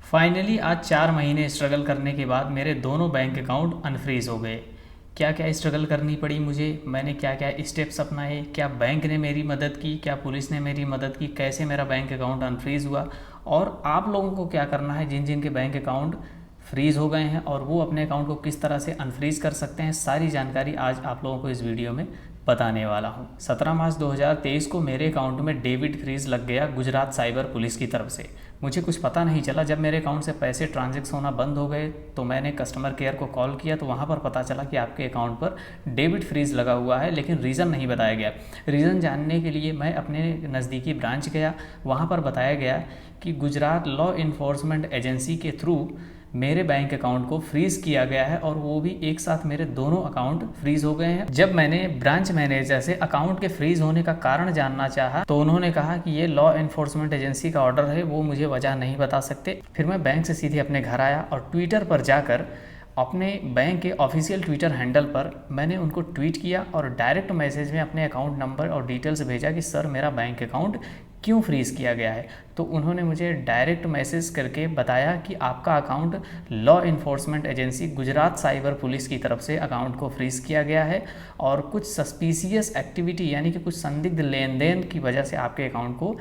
Finally आज 4 महीने struggle करने के बाद मेरे दोनों बैंक अकाउंट अनफ्रीज़ हो गए। क्या क्या स्ट्रगल करनी पड़ी मुझे, मैंने क्या क्या स्टेप्स अपनाए, क्या बैंक ने मेरी मदद की, क्या पुलिस ने मेरी मदद की, कैसे मेरा बैंक अकाउंट अनफ्रीज़ हुआ, और आप लोगों को क्या करना है जिन जिन के बैंक अकाउंट फ्रीज़ हो गए हैं और वो अपने अकाउंट को किस तरह से अनफ्रीज़ कर सकते हैं, सारी जानकारी आज आप लोगों को इस वीडियो में बताने वाला हूँ। 17 मार्च 2023 को मेरे अकाउंट में डेबिट फ्रीज़ लग गया गुजरात साइबर पुलिस की तरफ से। मुझे कुछ पता नहीं चला। जब मेरे अकाउंट से पैसे ट्रांजैक्शन होना बंद हो गए तो मैंने कस्टमर केयर को कॉल किया, तो वहाँ पर पता चला कि आपके अकाउंट पर डेबिट फ्रीज़ लगा हुआ है, लेकिन रीज़न नहीं बताया गया। रीज़न जानने के लिए मैं अपने नज़दीकी ब्रांच गया। वहाँ पर बताया गया कि गुजरात लॉ इन्फोर्समेंट एजेंसी के थ्रू मेरे बैंक अकाउंट को फ्रीज़ किया गया है, और वो भी एक साथ मेरे दोनों अकाउंट फ्रीज़ हो गए हैं। जब मैंने ब्रांच मैनेजर से अकाउंट के फ्रीज़ होने का कारण जानना चाहा तो उन्होंने कहा कि ये लॉ इन्फोर्समेंट एजेंसी का ऑर्डर है, वो मुझे वजह नहीं बता सकते। फिर मैं बैंक से सीधे अपने घर आया और ट्विटर पर जाकर अपने बैंक के ऑफिशियल ट्विटर हैंडल पर मैंने उनको ट्वीट किया और डायरेक्ट मैसेज में अपने अकाउंट नंबर और डिटेल्स भेजा कि सर मेरा बैंक अकाउंट क्यों फ्रीज़ किया गया है। तो उन्होंने मुझे डायरेक्ट मैसेज करके बताया कि आपका account law enforcement agency Gujarat cyber police की तरफ से अकाउंट को फ्रीज़ किया गया है, और कुछ सस्पिशियस एक्टिविटी यानी कि कुछ संदिग्ध लेन देन की वजह से आपके अकाउंट को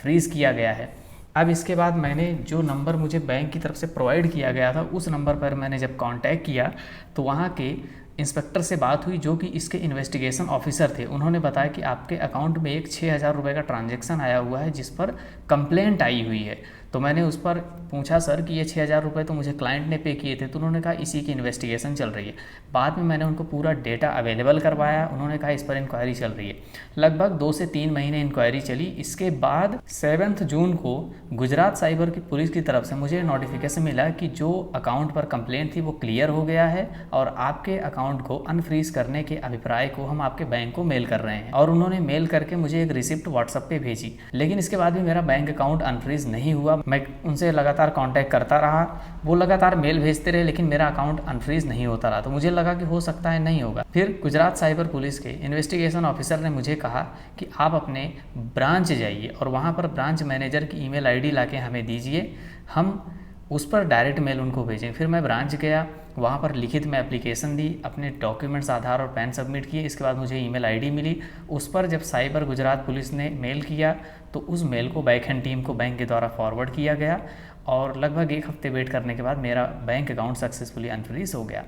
फ्रीज़ किया गया है। अब इसके बाद मैंने जो नंबर मुझे बैंक की तरफ से प्रोवाइड किया गया था उस नंबर पर मैंने जब कांटेक्ट किया तो वहाँ के इंस्पेक्टर से बात हुई जो कि इसके इन्वेस्टिगेशन ऑफिसर थे। उन्होंने बताया कि आपके अकाउंट में एक 6,000 रुपये का ट्रांजैक्शन आया हुआ है जिस पर कंप्लेंट आई हुई है। तो मैंने उस पर पूछा सर कि ये 6,000 रुपये तो मुझे क्लाइंट ने पे किए थे, तो उन्होंने कहा इसी की इन्वेस्टिगेशन चल रही है। बाद में मैंने उनको पूरा डेटा अवेलेबल करवाया, उन्होंने कहा इस पर इंक्वायरी चल रही है। लगभग 2 से 3 महीने इंक्वायरी चली। इसके बाद 7 जून को गुजरात साइबर की पुलिस की तरफ से मुझे नोटिफिकेशन मिला कि जो अकाउंट पर कंप्लेंट थी वो क्लियर हो गया है, और आपके अकाउंट को अनफ्रीज करने के अभिप्राय को हम आपके बैंक को मेल कर रहे हैं। और उन्होंने मेल करके मुझे एक रिसिप्ट व्हाट्सएप पे भेजी। लेकिन इसके बाद भी मेरा बैंक अकाउंट अनफ्रीज नहीं हुआ। मैं उनसे लगातार कांटेक्ट करता रहा, वो लगातार मेल भेजते रहे, लेकिन मेरा अकाउंट अनफ्रीज नहीं होता रहा। तो मुझे लगा कि हो सकता है नहीं होगा। फिर गुजरात साइबर पुलिस के इन्वेस्टिगेशन ऑफिसर ने मुझे कहा कि आप अपने ब्रांच जाइए और वहाँ पर ब्रांच मैनेजर की ईमेल आईडी लाके हमें दीजिए, हम उस पर डायरेक्ट मेल उनको भेजें। फिर मैं ब्रांच गया, वहाँ पर लिखित में एप्लीकेशन दी, अपने डॉक्यूमेंट्स आधार और पैन सबमिट किए। इसके बाद मुझे ईमेल आईडी मिली। उस पर जब साइबर गुजरात पुलिस ने मेल किया तो उस मेल को बैकहैंड टीम को बैंक के द्वारा फॉरवर्ड किया गया, और लगभग 1 हफ्ते वेट करने के बाद मेरा बैंक अकाउंट सक्सेसफुली अनफ्रीज हो गया।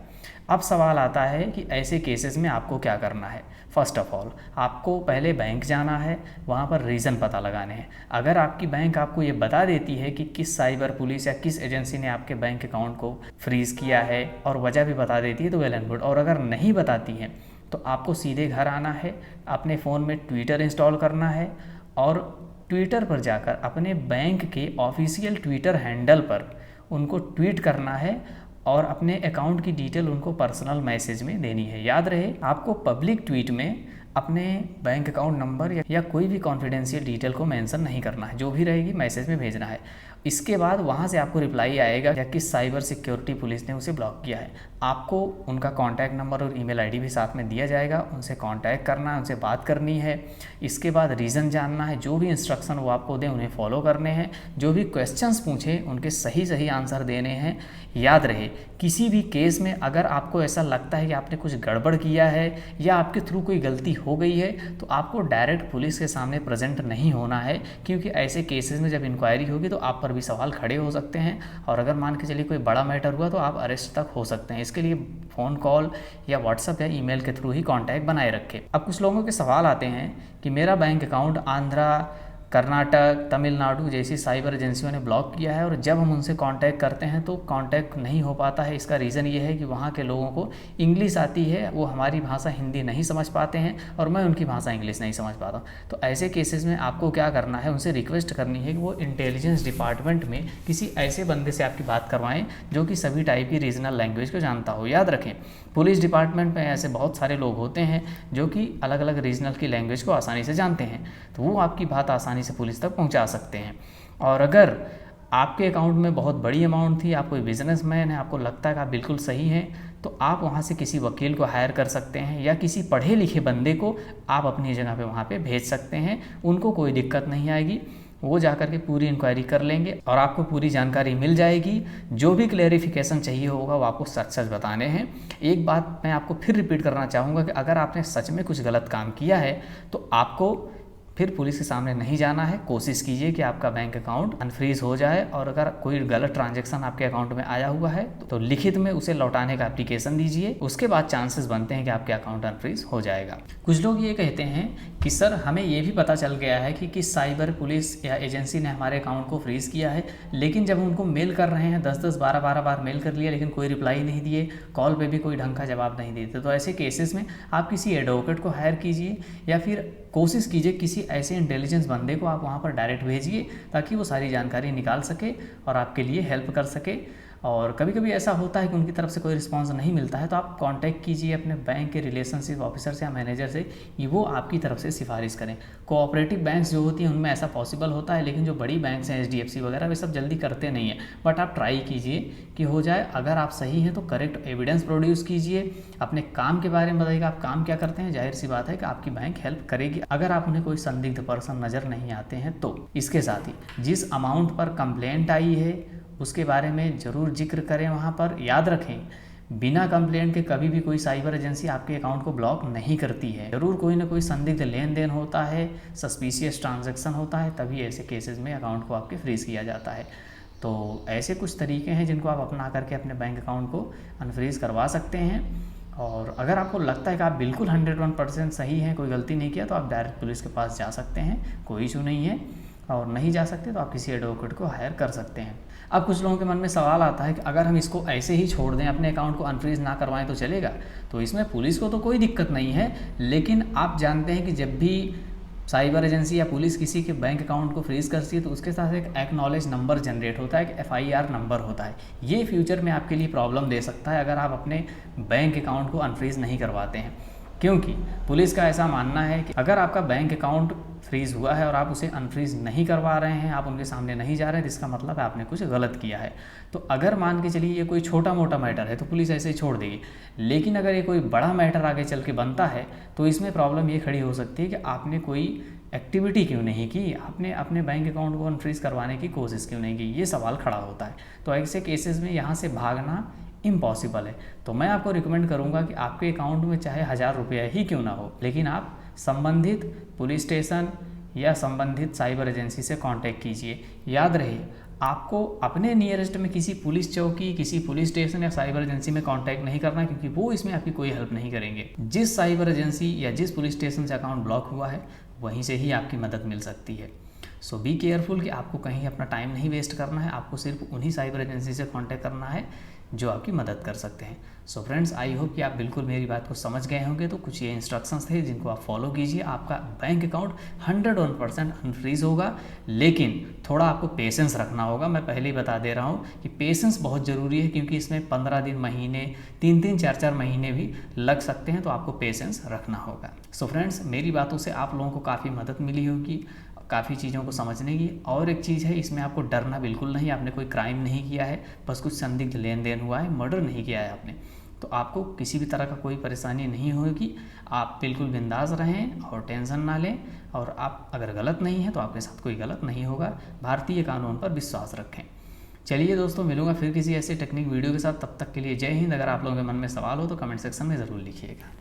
अब सवाल आता है कि ऐसे केसेस में आपको क्या करना है। फर्स्ट ऑफ ऑल आपको पहले बैंक जाना है, वहाँ पर रीज़न पता लगाने हैं। अगर आपकी बैंक आपको ये बता देती है कि किस साइबर पुलिस या किस एजेंसी ने आपके बैंक अकाउंट को फ्रीज़ किया है और वजह भी बता देती है तो वेल एंड गुड। और अगर नहीं बताती है तो आपको सीधे घर आना है, अपने फ़ोन में ट्विटर इंस्टॉल करना है और ट्विटर पर जाकर अपने बैंक के ऑफिशियल ट्विटर हैंडल पर उनको ट्वीट करना है और अपने अकाउंट की डिटेल उनको पर्सनल मैसेज में देनी है। याद रहे आपको पब्लिक ट्वीट में अपने बैंक अकाउंट नंबर या कोई भी कॉन्फिडेंशियल डिटेल को मेंशन नहीं करना है, जो भी रहेगी मैसेज में भेजना है। इसके बाद वहाँ से आपको रिप्लाई आएगा या किस साइबर सिक्योरिटी पुलिस ने उसे ब्लॉक किया है। आपको उनका कॉन्टैक्ट नंबर और ईमेल आईडी भी साथ में दिया जाएगा, उनसे कॉन्टैक्ट करना है, उनसे बात करनी है। इसके बाद रीज़न जानना है, जो भी इंस्ट्रक्शन वो आपको दें उन्हें फॉलो करने हैं, जो भी क्वेश्चंस पूछें उनके सही सही आंसर देने हैं। याद रहे किसी भी केस में अगर आपको ऐसा लगता है कि आपने कुछ गड़बड़ किया है या आपके थ्रू कोई गलती हो गई है तो आपको डायरेक्ट पुलिस के सामने प्रेजेंट नहीं होना है, क्योंकि ऐसे केसेस में जब इंक्वायरी होगी तो आप पर भी सवाल खड़े हो सकते हैं, और अगर मान के चलिए कोई बड़ा मैटर हुआ तो आप अरेस्ट तक हो सकते हैं। इसके लिए फ़ोन कॉल या व्हाट्सएप या ईमेल के थ्रू ही कांटेक्ट बनाए रखें। अब कुछ लोगों के सवाल आते हैं कि मेरा बैंक अकाउंट आंध्रा, कर्नाटक, तमिलनाडु जैसी साइबर एजेंसियों ने ब्लॉक किया है और जब हम उनसे कांटेक्ट करते हैं तो कांटेक्ट नहीं हो पाता है। इसका रीज़न ये है कि वहाँ के लोगों को इंग्लिश आती है, वो हमारी भाषा हिंदी नहीं समझ पाते हैं और मैं उनकी भाषा इंग्लिश नहीं समझ पाता। तो ऐसे केसेस में आपको क्या करना है, उनसे रिक्वेस्ट करनी है कि वो इंटेलिजेंस डिपार्टमेंट में किसी ऐसे बंदे से आपकी बात करवाएं जो कि सभी टाइप की रीजनल लैंग्वेज को जानता हो। याद रखें पुलिस डिपार्टमेंट में ऐसे बहुत सारे लोग होते हैं जो कि अलग अलग रीजनल की लैंग्वेज को आसानी से जानते हैं, तो वो आपकी बात आसानी से पुलिस तक पहुंचा सकते हैं। और अगर आपके अकाउंट में बहुत बड़ी अमाउंट थी, आप कोई बिजनेसमैन है, आपको लगता है कि आप बिल्कुल सही हैं, तो आप वहाँ से किसी वकील को हायर कर सकते हैं या किसी पढ़े लिखे बंदे को आप अपनी जगह पे वहाँ पे भेज सकते हैं। उनको कोई दिक्कत नहीं आएगी। वो जा कर के पूरी इंक्वायरी कर लेंगे और आपको पूरी जानकारी मिल जाएगी। जो भी क्लेरिफिकेशन चाहिए होगा वो आपको सच सच बताने हैं। एक बात मैं आपको फिर रिपीट करना चाहूँगा कि अगर आपने सच में कुछ गलत काम किया है तो आपको फिर पुलिस के सामने नहीं जाना है। कोशिश कीजिए कि आपका बैंक अकाउंट अनफ्रीज हो जाए, और अगर कोई गलत ट्रांजैक्शन आपके अकाउंट में आया हुआ है तो लिखित में उसे लौटाने का एप्लीकेशन दीजिए। उसके बाद चांसेस बनते हैं कि आपके अकाउंट अनफ्रीज हो जाएगा। कुछ लोग ये कहते हैं कि सर हमें ये भी पता चल गया है कि किस साइबर पुलिस या एजेंसी ने हमारे अकाउंट को फ्रीज किया है, लेकिन जब उनको मेल कर रहे हैं 10-10, 12-12 बार मेल कर लिया लेकिन कोई रिप्लाई नहीं दिए, कॉल पे भी कोई ढंग का जवाब नहीं देते। तो ऐसे केसेस में आप किसी एडवोकेट को हायर कीजिए या फिर कोशिश कीजिए किसी ऐसे इंटेलिजेंस बंदे को आप वहाँ पर डायरेक्ट भेजिए ताकि वो सारी जानकारी निकाल सके और आपके लिए हेल्प कर सके। और कभी कभी ऐसा होता है कि उनकी तरफ से कोई रिस्पांस नहीं मिलता है तो आप कांटेक्ट कीजिए अपने बैंक के रिलेशनशिप ऑफिसर से या मैनेजर से कि वो आपकी तरफ से सिफारिश करें। कोऑपरेटिव बैंक्स जो होती हैं उनमें ऐसा पॉसिबल होता है, लेकिन जो बड़ी बैंक्स हैं HDFC वगैरह वे सब जल्दी करते नहीं हैं। बट आप ट्राई कीजिए कि हो जाए। अगर आप सही हैं तो करेक्ट एविडेंस प्रोड्यूस कीजिए, अपने काम के बारे में बताइएगा आप काम क्या करते हैं। जाहिर सी बात है कि आपकी बैंक हेल्प करेगी अगर आप उन्हें कोई संदिग्ध पर्सन नज़र नहीं आते हैं तो। इसके साथ ही जिस अमाउंट पर कंप्लेंट आई है उसके बारे में ज़रूर जिक्र करें वहाँ पर। याद रखें बिना कंप्लेंट के कभी भी कोई साइबर एजेंसी आपके अकाउंट को ब्लॉक नहीं करती है। ज़रूर कोई ना कोई संदिग्ध लेन देन होता है, सस्पिशियस ट्रांजैक्शन होता है, तभी ऐसे केसेस में अकाउंट को आपके फ्रीज़ किया जाता है। तो ऐसे कुछ तरीके हैं जिनको आप अपना करके अपने बैंक अकाउंट को अनफ्रीज़ करवा सकते हैं। और अगर आपको लगता है कि आप बिल्कुल 101% सही हैं, कोई गलती नहीं किया, तो आप डायरेक्ट पुलिस के पास जा सकते हैं, कोई इशू नहीं है। और नहीं जा सकते तो आप किसी एडवोकेट को हायर कर सकते हैं। अब कुछ लोगों के मन में सवाल आता है कि अगर हम इसको ऐसे ही छोड़ दें, अपने अकाउंट को अनफ्रीज ना करवाएं तो चलेगा? तो इसमें पुलिस को तो कोई दिक्कत नहीं है, लेकिन आप जानते हैं कि जब भी साइबर एजेंसी या पुलिस किसी के बैंक अकाउंट को फ्रीज करती है तो उसके साथ एक एक्नॉलेज नंबर जनरेट होता है, एक FIR नंबर होता है। ये फ्यूचर में आपके लिए प्रॉब्लम दे सकता है अगर आप अपने बैंक अकाउंट को अनफ्रीज नहीं करवाते हैं, क्योंकि पुलिस का ऐसा मानना है कि अगर आपका बैंक अकाउंट फ्रीज़ हुआ है और आप उसे अनफ्रीज़ नहीं करवा रहे हैं, आप उनके सामने नहीं जा रहे हैं, तो इसका मतलब है आपने कुछ गलत किया है। तो अगर मान के चलिए ये कोई छोटा मोटा मैटर है तो पुलिस ऐसे ही छोड़ देगी, लेकिन अगर ये कोई बड़ा मैटर आगे चल के बनता है तो इसमें प्रॉब्लम ये खड़ी हो सकती है कि आपने कोई एक्टिविटी क्यों नहीं की, आपने अपने बैंक अकाउंट को अनफ्रीज़ करवाने की कोशिश क्यों नहीं की, ये सवाल खड़ा होता है। तो ऐसे केसेस में यहाँ से भागना इम्पॉसिबल है। तो मैं आपको रिकमेंड करूंगा कि आपके अकाउंट में चाहे 1000 रुपया ही क्यों ना हो, लेकिन आप संबंधित पुलिस स्टेशन या संबंधित साइबर एजेंसी से कांटेक्ट कीजिए। याद रहे आपको अपने नियरेस्ट में किसी पुलिस चौकी, किसी पुलिस स्टेशन या साइबर एजेंसी में कांटेक्ट नहीं करना है, क्योंकि वो इसमें आपकी कोई हेल्प नहीं करेंगे। जिस साइबर एजेंसी या जिस पुलिस स्टेशन से अकाउंट ब्लॉक हुआ है वहीं से ही आपकी मदद मिल सकती है। सो बी केयरफुल कि आपको कहीं अपना टाइम नहीं वेस्ट करना है, आपको सिर्फ उन्हीं साइबर एजेंसी से कांटेक्ट करना है जो आपकी मदद कर सकते हैं। सो फ्रेंड्स, आई होप कि आप बिल्कुल मेरी बात को समझ गए होंगे। तो कुछ ये इंस्ट्रक्शंस थे जिनको आप फॉलो कीजिए, आपका बैंक अकाउंट 101% अनफ्रीज होगा, लेकिन थोड़ा आपको पेशेंस रखना होगा। मैं पहले ही बता दे रहा हूँ कि पेशेंस बहुत ज़रूरी है, क्योंकि इसमें 15 दिन, महीने, 3-3, 4-4 महीने भी लग सकते हैं, तो आपको पेशेंस रखना होगा। सो फ्रेंड्स, मेरी बातों से आप लोगों को काफ़ी मदद मिली होगी, काफ़ी चीज़ों को समझने की। और एक चीज़ है, इसमें आपको डरना बिल्कुल नहीं, आपने कोई क्राइम नहीं किया है, बस कुछ संदिग्ध लेन देन हुआ है, मर्डर नहीं किया है आपने, तो आपको किसी भी तरह का कोई परेशानी नहीं होगी। आप बिल्कुल बिंदास रहें और टेंशन ना लें, और आप अगर गलत नहीं हैं तो आपके साथ कोई गलत नहीं होगा। भारतीय कानून पर विश्वास रखें। चलिए दोस्तों, मिलूंगा फिर किसी ऐसे टेक्निक वीडियो के साथ। तब तक के लिए जय हिंद। अगर आप लोगों के मन में सवाल हो तो कमेंट सेक्शन में ज़रूर लिखिएगा।